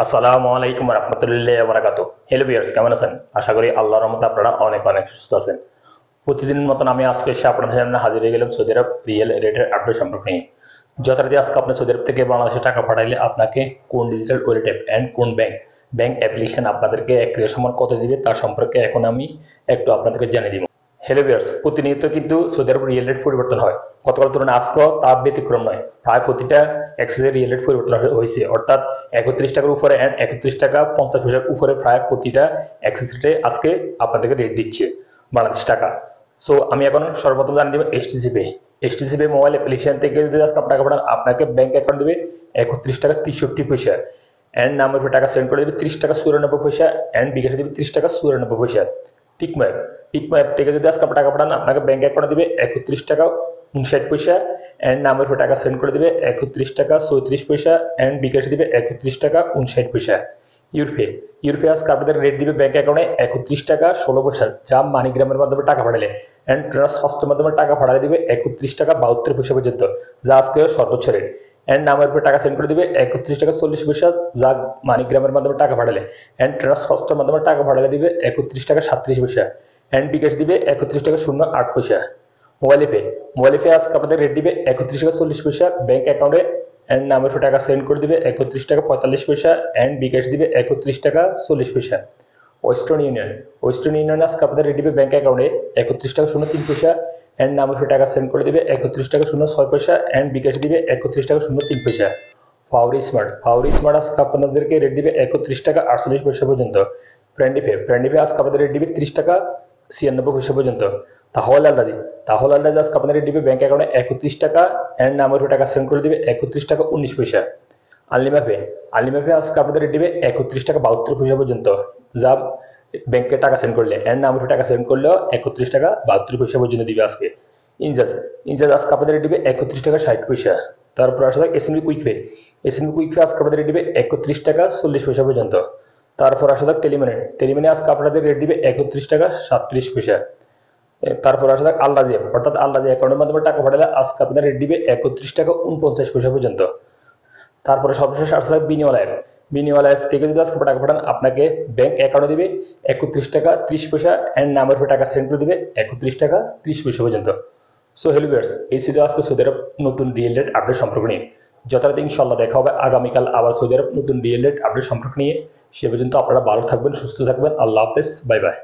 আসসালামু আলাইকুম রহমতুল্লাহ বারাকাতু। হ্যালো ভিউয়ার্স, কেমন আছেন? আশা করি আল্লাহর রহমতে আপনারা অনেক অনেক সুস্থ আছেন। প্রতিদিনের মতন আমি আজকে এসে আপনাদের সামনে হাজির হয়ে গেলাম সৌদি আরব রিয়েল রেটের আপডেট সম্পর্কে নিয়ে। যথারীতি আজকে আপনি সৌদি আরব থেকে বাংলাদেশে টাকা পাঠাইলে আপনাকে কোন ডিজিটাল ওয়ালেট অ্যাপ অ্যান্ড কোন ব্যাংক অ্যাপ্লিকেশন আপনাদেরকে ক্রিয়ার সময় কত দিবে তার সম্পর্কে এখন আমি একটু আপনাদেরকে জানিয়ে দিব। হ্যালো ভিউয়ার্স, প্রতিনিয়ত কিন্তু সৌদি আরব রিয়েল রেট পরিবর্তন হয়। গতকাল তুলনায় আজকেও তার ব্যতিক্রম নয়। প্রায় প্রতিটা এক্সচেঞ্জের রিয়েল রেট পরিবর্তন হয়েছে, অর্থাৎ 31 টাকার উপরে অ্যান্ড 31 টাকা 50 পয়সার উপরে প্রায় প্রতিটা এক্সচেঞ্জ রেটে আজকে আপনাদেরকে রেট দিচ্ছে বাংলাদেশ টাকা। সো আমি এখন সর্বপ্রথম জানিয়ে দেবো এইচটিসি পে মোবাইল অ্যাপ্লিকেশন থেকে যদি আজকে টাকা পাঠান আপনাকে ব্যাংক অ্যাকাউন্ট দেবে 31 টাকা 63 পয়সা অ্যান্ড নামের উপর টাকা সেন্ড করে দেবে 30 টাকা 94 পয়সা অ্যান্ড বিকাশে দেবে 30 টাকা 94 পয়সা। টিকমো অ্যাপ থেকে যদি আজকে টাকা পাঠান আপনাকে ব্যাংক অ্যাকাউন্টে দিবে 31 টাকা 59 পয়সা অ্যান্ড নামের উপর টাকা সেন্ড করে দেবে 31 টাকা 34 পয়সা অ্যান্ড বিকাশে দিবে 31 টাকা 59 পয়সা। ইউরপে আজকে আপনাদের রেট দিবে ব্যাংক অ্যাকাউন্টে 31 টাকা 16 পয়সা, যা মানিগ্রামের মাধ্যমে টাকা পাঠালে অ্যান্ড ট্রান্সফারের মাধ্যমে টাকা পাঠালে দিবে 31 টাকা 72 পয়সা পর্যন্ত, যা আজকে সর্বোচ্চ রেট। অ্যান্ড নামের উপরে টাকা সেন্ড করে দিবে 31 টাকা 40 পয়সা, যা মানিগ্রামের মাধ্যমে টাকা পাঠালে অ্যান্ড ট্রান্সফারের মাধ্যমে টাকা পাঠালে দিবে 31 টাকা 37 পয়সা অ্যান্ড বিকাশ দিবে 31 টাকা 08 পয়সা। মোবাইল পে আজকে আপনাদের রেট দিবে 31 টাকা 40 পয়সা ব্যাংক অ্যাকাউন্টে অ্যান্ড নামের উপর টাকা সেন্ড করে দিবে 31 টাকা 45 পয়সা অ্যান্ড বিকাশ দিবে 31 টাকা 40 পয়সা। ওয়েস্টার্ন ইউনিয়ন আজকে আপনাদের রেট দিবে ব্যাংক অ্যাকাউন্টে 31 টাকা 03 পয়সা অ্যান্ড নামের উপর টাকা সেন্ড করে দিবে 31 টাকা 06 পয়সা অ্যান্ড বিকাশ দিবে 31 টাকা 03 পয়সা। ফাউরি স্মার্ট আজকে আপনাদেরকে রেট দিবে 31 টাকা 48 পয়সা পর্যন্ত। ফ্রেন্ডলি পে আজকে আপনাদের রেট দিবে 30 টাকা 96 পয়সা পর্যন্ত। তাহলে আল্লাহ আজকে আপনাদের রেট দিবে ব্যাংক অ্যাকাউন্টে 31 টাকা অ্যান্ড নামের উপর টাকা সেন্ড করে দিবে 31 টাকা 19 পয়সা। আনলিমা পে আজকে আপনাদের রেট দিবে 31 টাকা 72 পয়সা পর্যন্ত, যা ব্যাংকে টাকা সেন্ড করলে অ্যান্ড নামের উপর টাকা সেন্ড করলেও 31 টাকা 72 পয়সা পর্যন্ত দিবে আজকে। ইনজাজ আজকে আপনাদের রেট দিবে 31 টাকা 60 পয়সা। তারপর আসা যাক এসএমবি কুইক পে আজকে আপনাদের রেট দিবে 31 টাকা 40 পয়সা পর্যন্ত। তারপর আসা যাক টেলিমানি আজকে আপনাদের রেট দিবে 31 টাকা 37 পয়সা। তারপর আসা যাক আল্লাজি অ্যাকাউন্টের মাধ্যমে টাকা পাঠালে আজকে আপনাদের রেট দিবে 31 টাকা 49 পয়সা পর্যন্ত। তারপরে সর্বশেষ আসা যাক বিনিওয়ালা অ্যাপ থেকে যদি আজকে টাকা পাঠান আপনাকে ব্যাংক অ্যাকাউন্টে দিবে 31 টাকা 30 পয়সা অ্যান্ড নামের উপর টাকা সেন্ড করে দিবে 31 টাকা 30 পয়সা পর্যন্ত। সো হ্যালো ভিউয়ার্স, এই ছিল আজকে সৌদি আরব নতুন রিয়েল রেট আপডেট সম্পর্ক নিয়ে। যথারীতি ইনশাআল্লাহ দেখা হবে আগামীকাল আবার সৌদি আরব নতুন রিয়েল রেট আপডেট সম্পর্ক নিয়ে। সে পর্যন্ত আপনারা ভালো থাকবেন, সুস্থ থাকবেন। আল্লাহ হাফেজ, বাই বাই।